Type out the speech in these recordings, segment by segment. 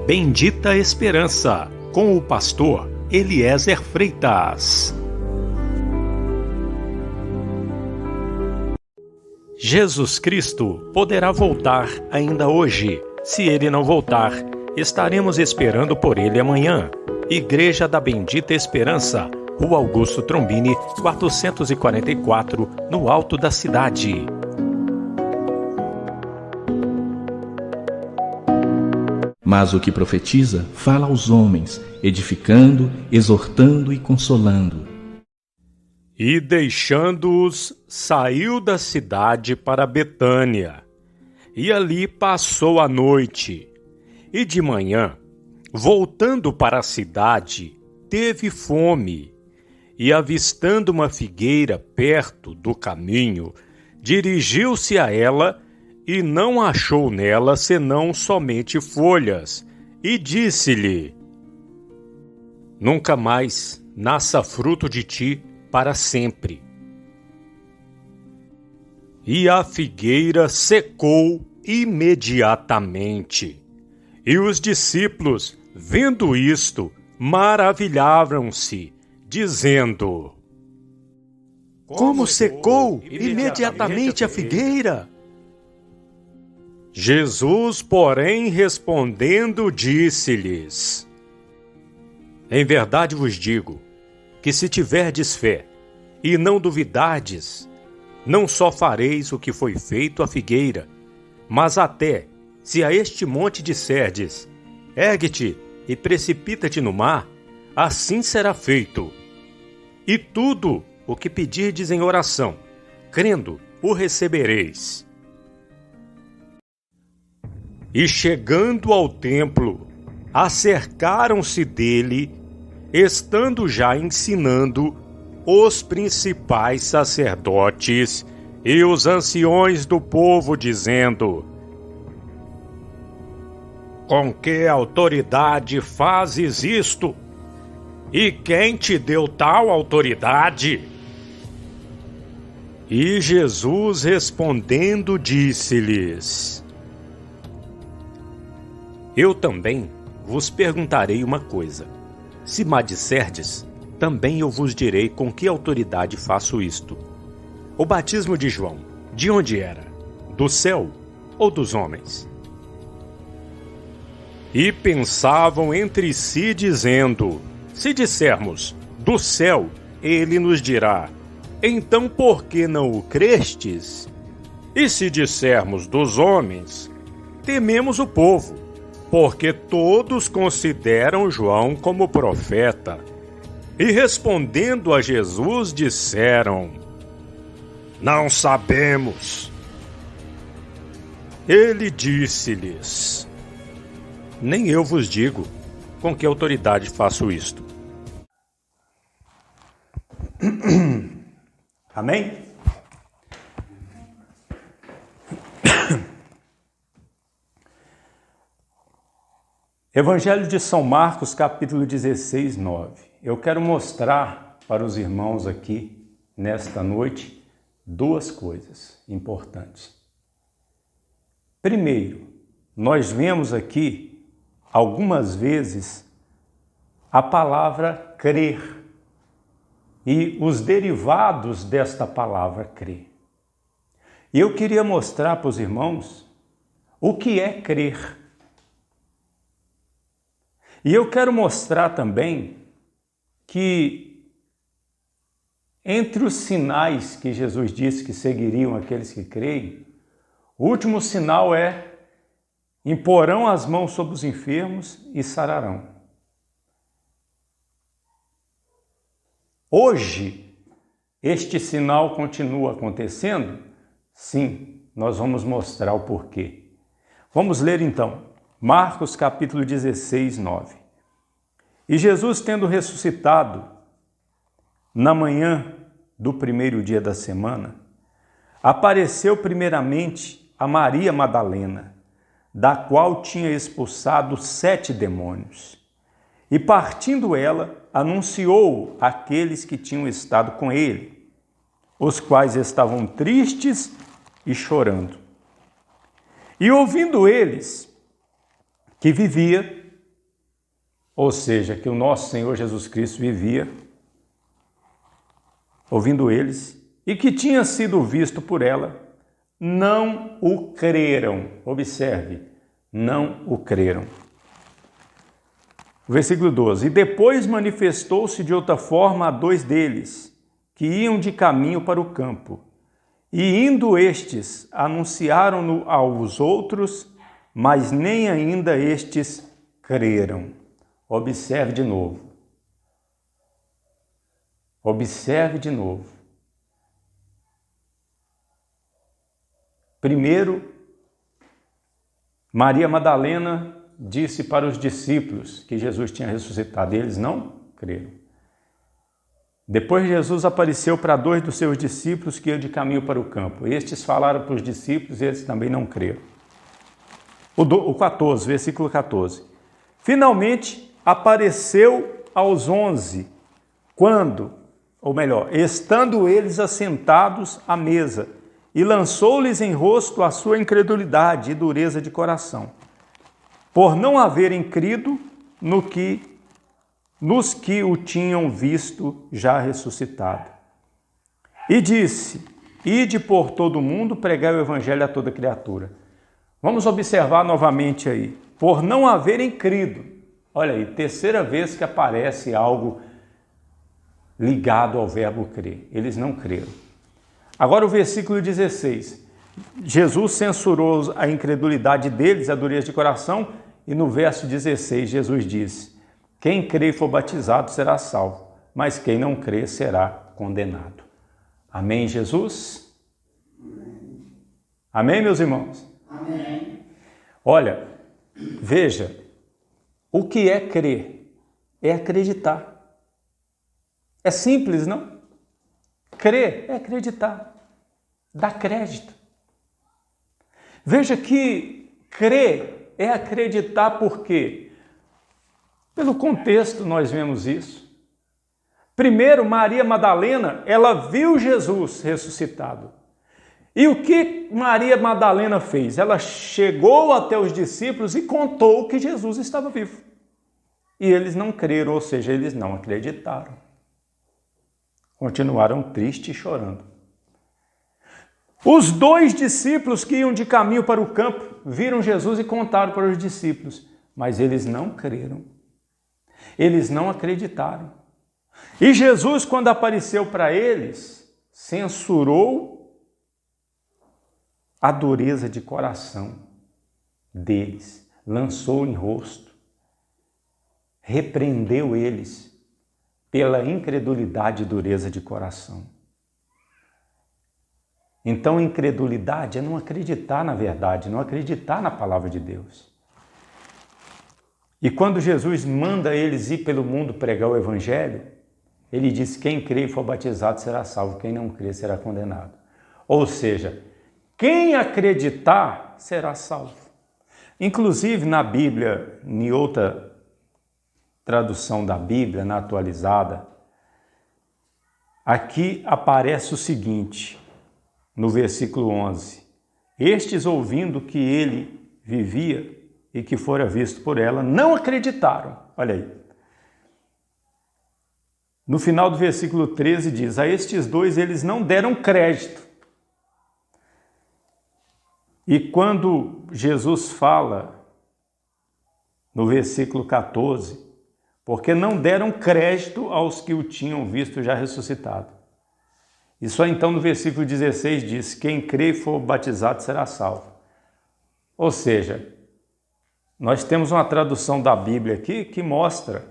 Bendita Esperança, com o pastor Eliezer Freitas. Jesus Cristo poderá voltar ainda hoje. Se ele não voltar, estaremos esperando por ele amanhã. Igreja da Bendita Esperança, Rua Augusto Trombini, 444, no alto da cidade. Mas o que profetiza fala aos homens, edificando, exortando e consolando. E deixando-os, saiu da cidade para Betânia, e ali passou a noite. E de manhã, voltando para a cidade, teve fome, e avistando uma figueira perto do caminho, dirigiu-se a ela e não achou nela senão somente folhas, e disse-lhe: Nunca mais nasça fruto de ti para sempre. E a figueira secou imediatamente. E os discípulos, vendo isto, maravilhavam-se, dizendo: Como secou imediatamente a figueira? Jesus, porém, respondendo, disse-lhes: Em verdade vos digo, que se tiverdes fé, e não duvidardes, não só fareis o que foi feito à figueira, mas até, se a este monte disserdes, ergue-te e precipita-te no mar, assim será feito. E tudo o que pedirdes em oração, crendo, o recebereis. E chegando ao templo, acercaram-se dele, estando já ensinando os principais sacerdotes e os anciões do povo, dizendo: Com que autoridade fazes isto? E quem te deu tal autoridade? E Jesus respondendo disse-lhes: Eu também vos perguntarei uma coisa. Se me disserdes, também eu vos direi com que autoridade faço isto. O batismo de João, de onde era? Do céu ou dos homens? E pensavam entre si, dizendo: Se dissermos, do céu, ele nos dirá: Então por que não o crestes? E se dissermos dos homens, tememos o povo, porque todos consideram João como profeta. E respondendo a Jesus, disseram: Não sabemos. Ele disse-lhes: Nem eu vos digo com que autoridade faço isto. Amém? Evangelho de São Marcos, capítulo 16, 9. Eu quero mostrar para os irmãos aqui, nesta noite, duas coisas importantes. Primeiro, nós vemos aqui, algumas vezes, a palavra crer e os derivados desta palavra crer. E eu queria mostrar para os irmãos o que é crer. E eu quero mostrar também que entre os sinais que Jesus disse que seguiriam aqueles que creem, o último sinal é: imporão as mãos sobre os enfermos e sararão. Hoje, este sinal continua acontecendo? Sim, nós vamos mostrar o porquê. Vamos ler então. Marcos capítulo 16, 9. E Jesus, tendo ressuscitado na manhã do primeiro dia da semana, apareceu primeiramente a Maria Madalena, da qual tinha expulsado 7 demônios. E partindo ela, anunciou àqueles que tinham estado com ele, os quais estavam tristes e chorando. E ouvindo eles que vivia ou seja, que o nosso Senhor Jesus Cristo vivia, ouvindo eles, e que tinha sido visto por ela, não o creram. Observe, não o creram. Versículo 12. E depois manifestou-se de outra forma a dois deles, que iam de caminho para o campo. E indo estes, anunciaram-no aos outros, mas nem ainda estes creram. Observe de novo. Observe de novo. Primeiro, Maria Madalena disse para os discípulos que Jesus tinha ressuscitado, e eles não creram. Depois Jesus apareceu para dois dos seus discípulos que iam de caminho para o campo. Estes falaram para os discípulos e eles também não creram. O 14, versículo 14. Finalmente apareceu aos 11, quando, ou melhor, estando eles assentados à mesa, e lançou-lhes em rosto a sua incredulidade e dureza de coração, por não haverem crido nos que o tinham visto já ressuscitado. E disse: ide por todo o mundo, pregai o evangelho a toda criatura. Vamos observar novamente aí. Por não haverem crido. Olha aí, terceira vez que aparece algo ligado ao verbo crer. Eles não creram. Agora o versículo 16. Jesus censurou a incredulidade deles, a dureza de coração, e no verso 16 Jesus disse: quem crê e for batizado será salvo, mas quem não crê será condenado. Amém, Jesus? Amém, meus irmãos? Amém. Olha, veja, o que é crer? É acreditar. É simples, não? Crer é acreditar, dar crédito. Veja que crer é acreditar por quê? Pelo contexto nós vemos isso. Primeiro, Maria Madalena, ela viu Jesus ressuscitado. E o que Maria Madalena fez? Ela chegou até os discípulos e contou que Jesus estava vivo. E eles não creram, ou seja, eles não acreditaram. Continuaram tristes e chorando. Os dois discípulos que iam de caminho para o campo viram Jesus e contaram para os discípulos, mas eles não creram. Eles não acreditaram. E Jesus, quando apareceu para eles, censurou a dureza de coração deles, lançou em rosto, repreendeu eles pela incredulidade e dureza de coração. Então, incredulidade é não acreditar na verdade, não acreditar na palavra de Deus. E quando Jesus manda eles ir pelo mundo pregar o evangelho, ele diz: quem crê e for batizado será salvo, quem não crê será condenado. Ou seja, quem acreditar será salvo. Inclusive na Bíblia, em outra tradução da Bíblia, na atualizada, aqui aparece o seguinte, no versículo 11: estes, ouvindo que ele vivia e que fora visto por ela, não acreditaram. Olha aí. No final do versículo 13 diz: a estes dois eles não deram crédito. E quando Jesus fala, no versículo 14, porque não deram crédito aos que o tinham visto já ressuscitado. E só então no versículo 16 diz: quem crê e for batizado será salvo. Ou seja, nós temos uma tradução da Bíblia aqui que mostra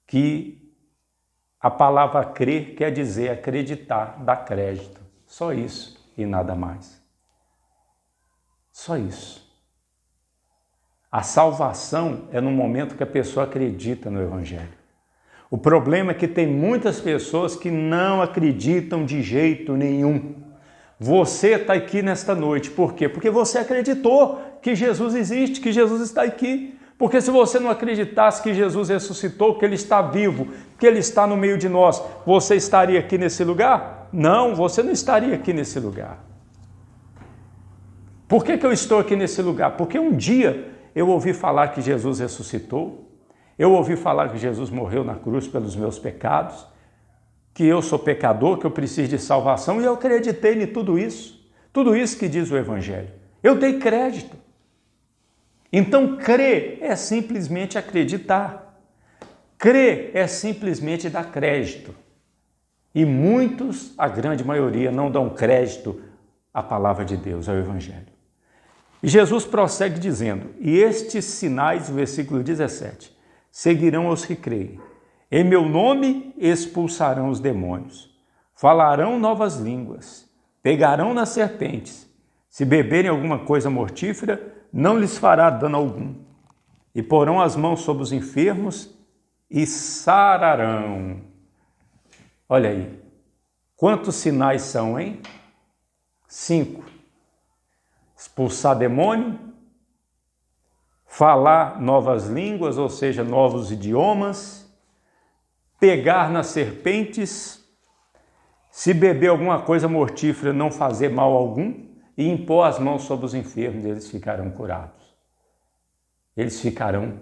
que a palavra crer quer dizer acreditar, dar crédito. Só isso e nada mais. Só isso. A salvação é no momento que a pessoa acredita no Evangelho. O problema é que tem muitas pessoas que não acreditam de jeito nenhum. Você está aqui nesta noite. Por quê? Porque você acreditou que Jesus existe, que Jesus está aqui. Porque se você não acreditasse que Jesus ressuscitou, que Ele está vivo, que Ele está no meio de nós, você estaria aqui nesse lugar? Não, você não estaria aqui nesse lugar. Por que eu estou aqui nesse lugar? Porque um dia eu ouvi falar que Jesus ressuscitou, Eu ouvi falar que Jesus morreu na cruz pelos meus pecados, que eu sou pecador, que eu preciso de salvação, e eu acreditei em tudo isso que diz o Evangelho. Eu dei crédito. Então, crer é simplesmente acreditar. Crer é simplesmente dar crédito. E muitos, a grande maioria, não dão crédito à palavra de Deus, ao Evangelho. E Jesus prossegue dizendo, e estes sinais, versículo 17, seguirão os que creem. Em meu nome expulsarão os demônios, falarão novas línguas, pegarão nas serpentes. Se beberem alguma coisa mortífera, não lhes fará dano algum. E porão as mãos sobre os enfermos e sararão. Olha aí, quantos sinais são, hein? 5. Expulsar demônio, falar novas línguas, ou seja, novos idiomas, pegar nas serpentes, se beber alguma coisa mortífera, não fazer mal algum, e impor as mãos sobre os enfermos, eles ficarão curados. Eles ficarão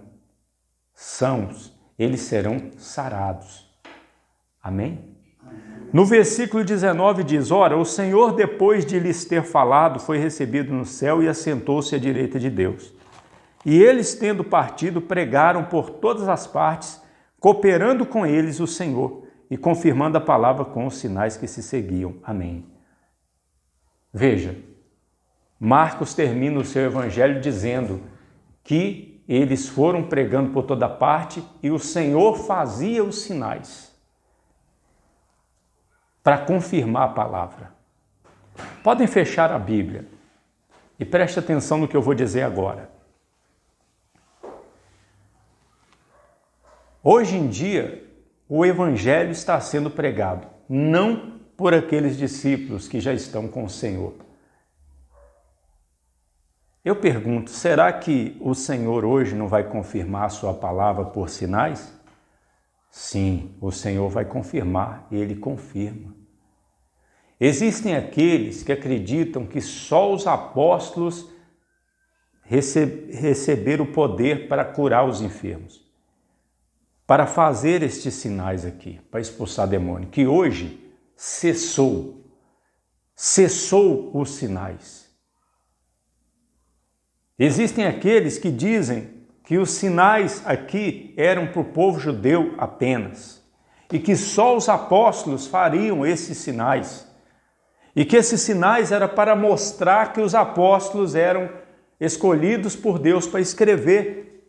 sãos, eles serão sarados. Amém? No versículo 19 diz, ora, o Senhor, depois de lhes ter falado, foi recebido no céu e assentou-se à direita de Deus. E eles, tendo partido, pregaram por todas as partes, cooperando com eles o Senhor e confirmando a palavra com os sinais que se seguiam. Amém. Veja, Marcos termina o seu evangelho dizendo que eles foram pregando por toda parte e o Senhor fazia os sinais para confirmar a palavra. Podem fechar a Bíblia e preste atenção no que eu vou dizer agora. Hoje em dia, o Evangelho está sendo pregado, não por aqueles discípulos que já estão com o Senhor. Eu pergunto, será que o Senhor hoje não vai confirmar a sua palavra por sinais? Sim, o Senhor vai confirmar, e Ele confirma. Existem aqueles que acreditam que só os apóstolos receberam o poder para curar os enfermos, para fazer estes sinais aqui, para expulsar demônio, que hoje cessou os sinais. Existem aqueles que dizem que os sinais aqui eram para o povo judeu apenas, e que só os apóstolos fariam esses sinais, e que esses sinais eram para mostrar que os apóstolos eram escolhidos por Deus para escrever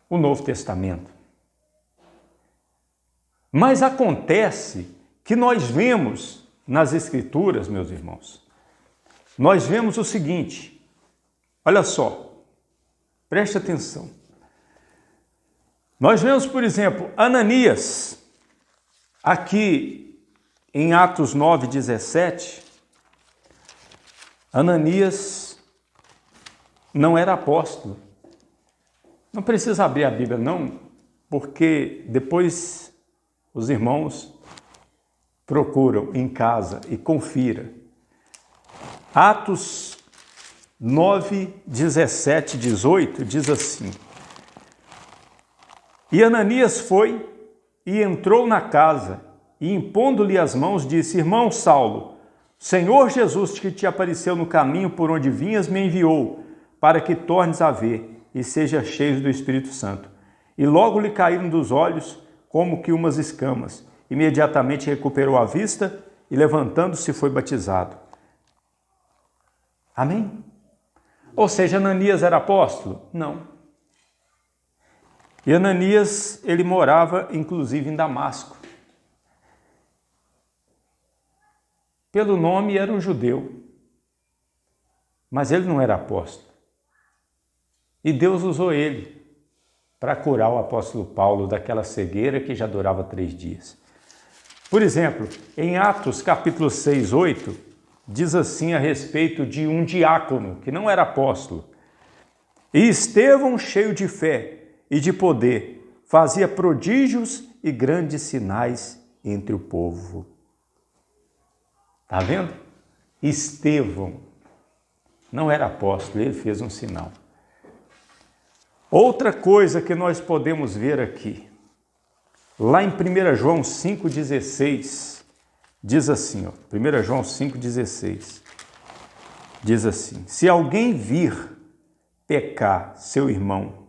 o Novo Testamento. Mas acontece que nós vemos nas Escrituras, meus irmãos, nós vemos o seguinte, olha só, preste atenção. Nós vemos, por exemplo, Ananias, aqui em Atos 9:17, Ananias não era apóstolo. Não precisa abrir a Bíblia não, porque depois os irmãos procuram em casa e confira. Atos 9:17, 18 diz assim, e Ananias foi e entrou na casa e impondo-lhe as mãos disse, irmão Saulo, Senhor Jesus que te apareceu no caminho por onde vinhas me enviou para que tornes a ver e seja cheio do Espírito Santo. E logo lhe caíram dos olhos como que umas escamas. Imediatamente recuperou a vista e levantando-se foi batizado. Amém? Ou seja, Ananias era apóstolo? Não. E Ananias, ele morava inclusive em Damasco. Pelo nome era um judeu, mas ele não era apóstolo. E Deus usou ele para curar o apóstolo Paulo daquela cegueira que já durava 3 dias. Por exemplo, em Atos capítulo 6, 8, diz assim a respeito de um diácono que não era apóstolo. E Estevão, cheio de fé e de poder, fazia prodígios e grandes sinais entre o povo. Está vendo? Estevão não era apóstolo, ele fez um sinal. Outra coisa que nós podemos ver aqui, lá em 1 João 5,16, diz assim, 1 João 5,16, diz assim: se alguém vir pecar seu irmão,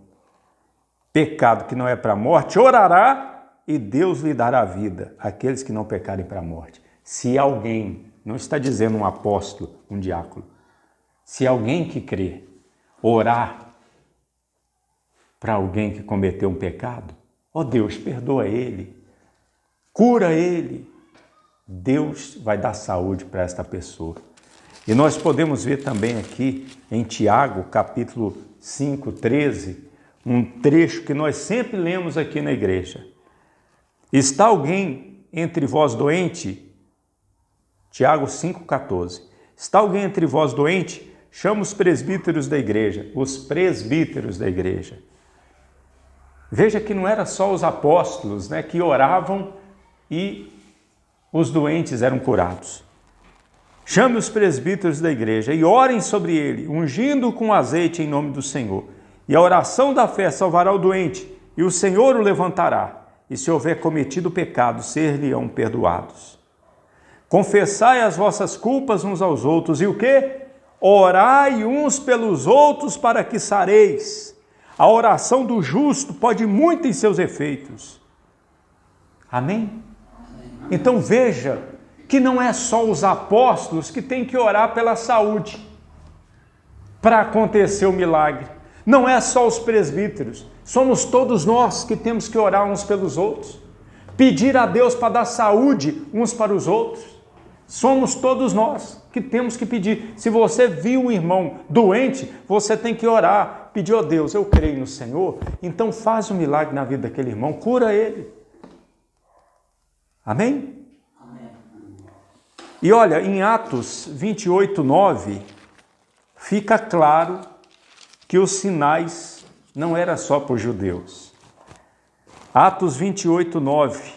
pecado que não é para a morte, orará e Deus lhe dará vida, aqueles que não pecarem para a morte. Se alguém, não está dizendo um apóstolo, um diácono, se alguém que crê orar para alguém que cometeu um pecado, ó Deus, perdoa ele, cura ele, Deus vai dar saúde para esta pessoa. E nós podemos ver também aqui em Tiago, capítulo 5, 13, um trecho que nós sempre lemos aqui na igreja. Está alguém entre vós doente? Tiago 5, 14. Está alguém entre vós doente? Chama os presbíteros da igreja, os presbíteros da igreja. Veja que não era só os apóstolos, né, que oravam e os doentes eram curados. Chame os presbíteros da igreja e orem sobre ele, ungindo-o com azeite em nome do Senhor. E a oração da fé salvará o doente, e o Senhor o levantará. E se houver cometido pecado, ser-lhe-ão perdoados. Confessai as vossas culpas uns aos outros, e o quê? Orai uns pelos outros para que sareis. A oração do justo pode muito em seus efeitos. Amém? Então veja que não é só os apóstolos que têm que orar pela saúde para acontecer o milagre. Não é só os presbíteros. Somos todos nós que temos que orar uns pelos outros. Pedir a Deus para dar saúde uns para os outros. Somos todos nós que temos que pedir. Se você viu um irmão doente, você tem que orar. Pedir, ó Deus, eu creio no Senhor, então faz um milagre na vida daquele irmão, cura ele. Amém? Amém. E olha, em Atos 28, 9, fica claro que os sinais não eram só para os judeus. Atos 28, 9,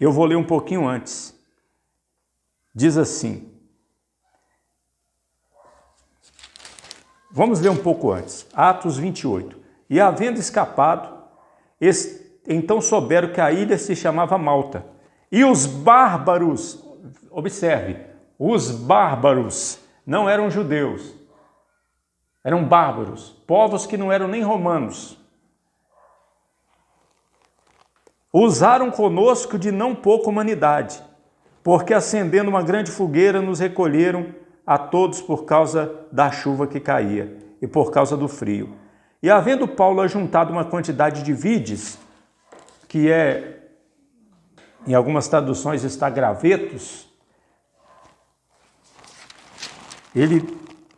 eu vou ler um pouquinho antes. Diz assim, vamos ler um pouco antes, Atos 28. E havendo escapado, então souberam que a ilha se chamava Malta. E os bárbaros, observe, os bárbaros não eram judeus, eram bárbaros, povos que não eram nem romanos. Usaram conosco de não pouca humanidade, porque acendendo uma grande fogueira nos recolheram a todos por causa da chuva que caía e por causa do frio. E havendo Paulo ajuntado uma quantidade de vides, que em algumas traduções está gravetos,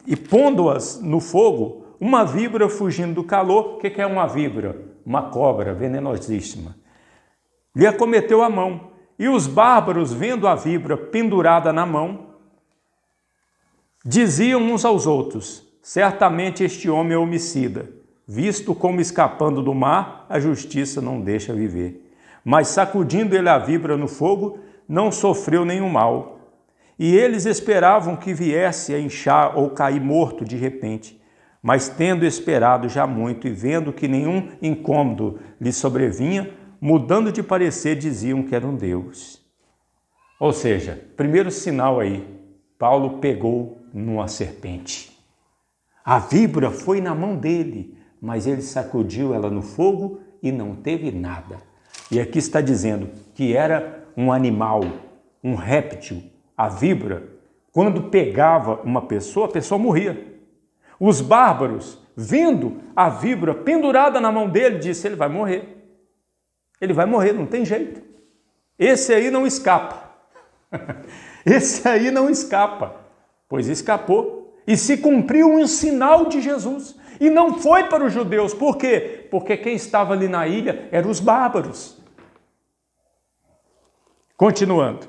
e pondo-as no fogo, uma víbora fugindo do calor, o que é uma víbora? Uma cobra venenosíssima, lhe acometeu a mão, e os bárbaros, vendo a víbora pendurada na mão, diziam uns aos outros, certamente este homem é homicida, visto como escapando do mar, a justiça não deixa viver. Mas sacudindo ele a víbora no fogo, não sofreu nenhum mal. E eles esperavam que viesse a inchar ou cair morto de repente. Mas tendo esperado já muito e vendo que nenhum incômodo lhe sobrevinha, mudando de parecer, diziam que era um Deus. Ou seja, primeiro sinal aí, Paulo pegou numa serpente. A víbora foi na mão dele, mas ele sacudiu ela no fogo e não teve nada. E aqui está dizendo que era um animal, um réptil. A víbora, quando pegava uma pessoa, a pessoa morria. Os bárbaros, vendo a víbora pendurada na mão dele, disse, ele vai morrer. Ele vai morrer, não tem jeito. Esse aí não escapa. Esse aí não escapa. Pois escapou. E se cumpriu um sinal de Jesus. E não foi para os judeus. Por quê? Porque quem estava ali na ilha eram os bárbaros. Continuando.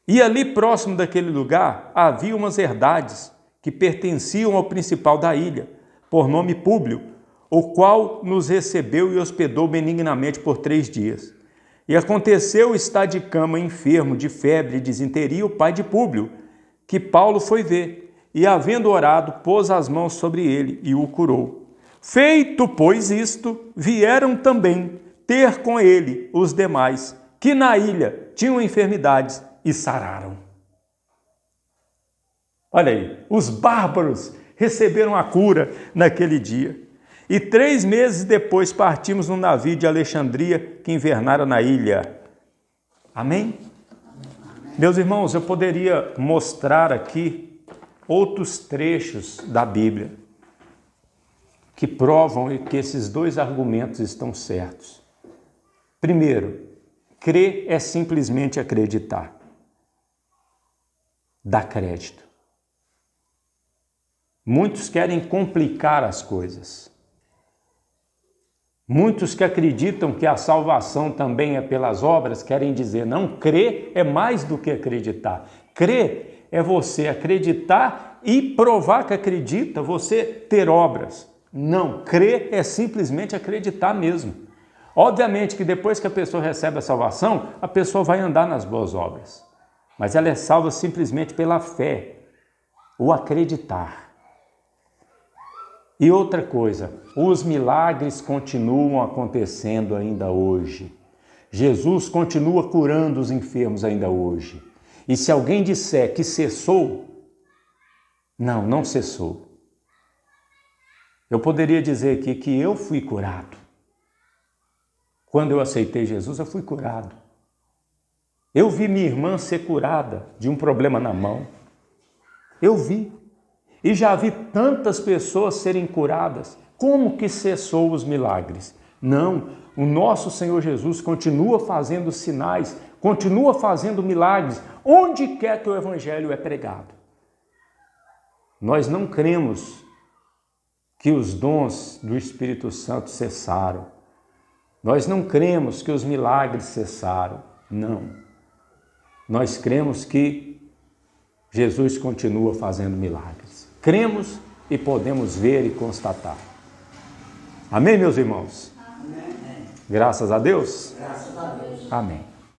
E ali próximo daquele lugar havia umas herdades que pertenciam ao principal da ilha, por nome Públio, o qual nos recebeu e hospedou benignamente por 3 dias. E aconteceu estar de cama enfermo de febre e disenteria o pai de Públio, que Paulo foi ver, e havendo orado, pôs as mãos sobre ele e o curou. Feito, pois, isto, vieram também ter com ele os demais, que na ilha tinham enfermidades, e sararam. Olha aí, os bárbaros receberam a cura naquele dia. E 3 meses depois partimos num navio de Alexandria, que invernara na ilha. Amém? Meus irmãos, eu poderia mostrar aqui outros trechos da Bíblia que provam que esses 2 argumentos estão certos. Primeiro, crer é simplesmente acreditar. Dá crédito. Muitos querem complicar as coisas. Muitos que acreditam que a salvação também é pelas obras, querem dizer, não, crer é mais do que acreditar. Crer é você acreditar e provar que acredita, você ter obras. Não, crer é simplesmente acreditar mesmo. Obviamente que depois que a pessoa recebe a salvação, a pessoa vai andar nas boas obras. Mas ela é salva simplesmente pela fé, o acreditar. E outra coisa, os milagres continuam acontecendo ainda hoje. Jesus continua curando os enfermos ainda hoje. E se alguém disser que cessou, não cessou. Eu poderia dizer aqui que eu fui curado. Quando eu aceitei Jesus, eu fui curado. Eu vi minha irmã ser curada de um problema na mão. Eu vi. E já vi tantas pessoas serem curadas. Como que cessou os milagres? Não, o nosso Senhor Jesus continua fazendo sinais, continua fazendo milagres, onde quer que o Evangelho é pregado. Nós não cremos que os dons do Espírito Santo cessaram. Nós não cremos que os milagres cessaram. Não. Nós cremos que Jesus continua fazendo milagres. Cremos e podemos ver e constatar. Amém, meus irmãos? Amém. Graças a Deus? Graças a Deus. Amém.